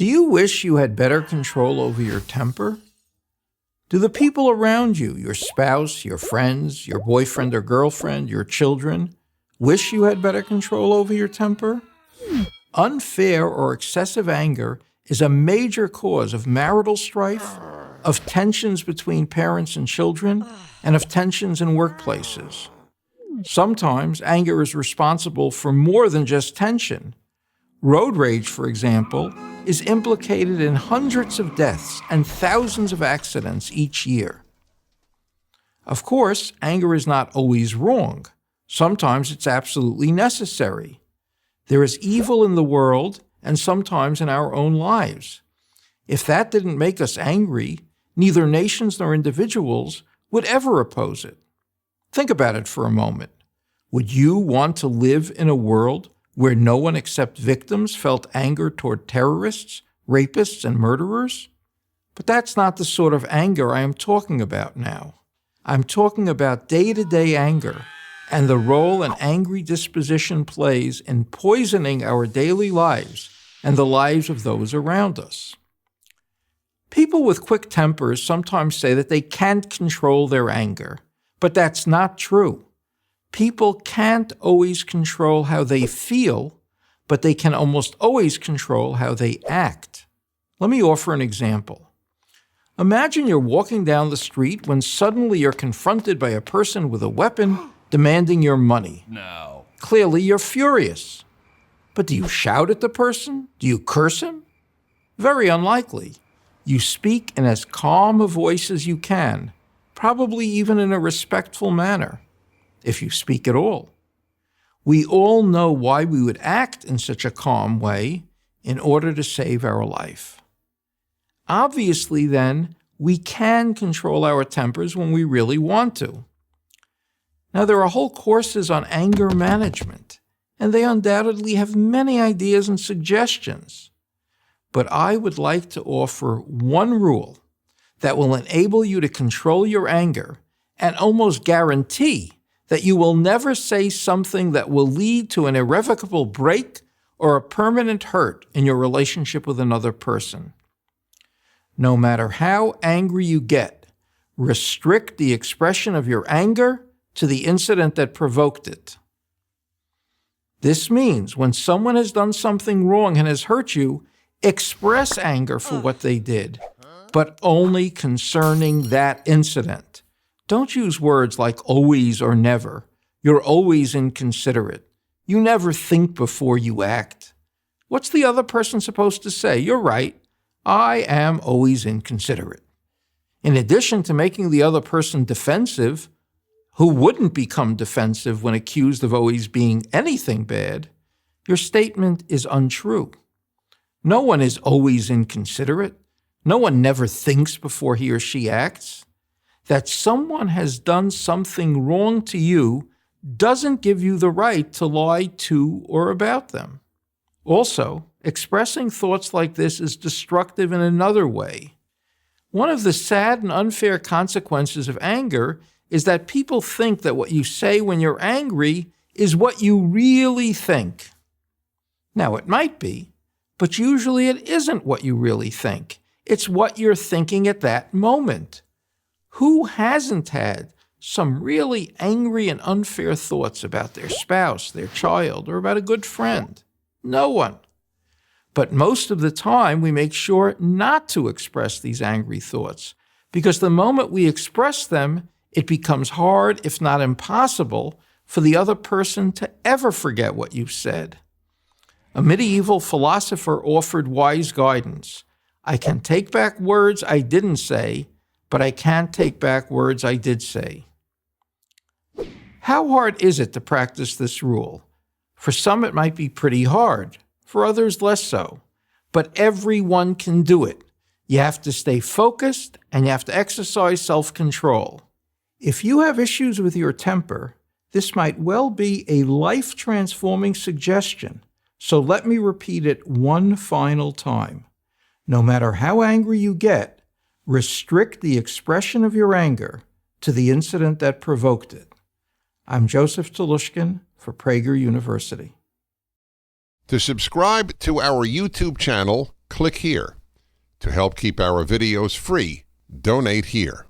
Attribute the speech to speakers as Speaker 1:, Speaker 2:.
Speaker 1: Do you wish you had better control over your temper? Do the people around you, your spouse, your friends, your boyfriend or girlfriend, your children, wish you had better control over your temper? Unfair or excessive anger is a major cause of marital strife, of tensions between parents and children, and of tensions in workplaces. Sometimes anger is responsible for more than just tension. Road rage, for example, is implicated in hundreds of deaths and thousands of accidents each year. Of course, anger is not always wrong. Sometimes it's absolutely necessary. There is evil in the world and sometimes in our own lives. If that didn't make us angry, neither nations nor individuals would ever oppose it. Think about it for a moment. Would you want to live in a world where no one except victims felt anger toward terrorists, rapists, and murderers? But that's not the sort of anger I am talking about now. I'm talking about day-to-day anger and the role an angry disposition plays in poisoning our daily lives and the lives of those around us. People with quick tempers sometimes say that they can't control their anger, but that's not true. People can't always control how they feel, but they can almost always control how they act. Let me offer an example. Imagine you're walking down the street when suddenly you're confronted by a person with a weapon demanding your money.
Speaker 2: No.
Speaker 1: Clearly, you're furious. But do you shout at the person? Do you curse him? Very unlikely. You speak in as calm a voice as you can, probably even in a respectful manner, if you speak at all. We all know why we would act in such a calm way in order to save our life. Obviously, then, we can control our tempers when we really want to. Now, there are whole courses on anger management, and they undoubtedly have many ideas and suggestions. But I would like to offer one rule that will enable you to control your anger and almost guarantee that you will never say something that will lead to an irrevocable break or a permanent hurt in your relationship with another person. No matter how angry you get, restrict the expression of your anger to the incident that provoked it. This means when someone has done something wrong and has hurt you, express anger for what they did, but only concerning that incident. Don't use words like always or never. You're always inconsiderate. You never think before you act. What's the other person supposed to say? You're right. I am always inconsiderate. In addition to making the other person defensive, who wouldn't become defensive when accused of always being anything bad, your statement is untrue. No one is always inconsiderate. No one never thinks before he or she acts. That someone has done something wrong to you doesn't give you the right to lie to or about them. Also, expressing thoughts like this is destructive in another way. One of the sad and unfair consequences of anger is that people think that what you say when you're angry is what you really think. Now, it might be, but usually it isn't what you really think. It's what you're thinking at that moment. Who hasn't had some really angry and unfair thoughts about their spouse, their child, or about a good friend? No one. But most of the time, we make sure not to express these angry thoughts, because the moment we express them, it becomes hard, if not impossible, for the other person to ever forget what you've said. A medieval philosopher offered wise guidance. I can take back words I didn't say, but I can't take back words I did say. How hard is it to practice this rule? For some, it might be pretty hard. For others, less so. But everyone can do it. You have to stay focused, and you have to exercise self-control. If you have issues with your temper, this might well be a life-transforming suggestion. So let me repeat it one final time. No matter how angry you get, restrict the expression of your anger to the incident that provoked it. I'm Joseph Telushkin for Prager University.
Speaker 3: To subscribe to our YouTube channel,
Speaker 2: click here. To help keep our videos free, donate here.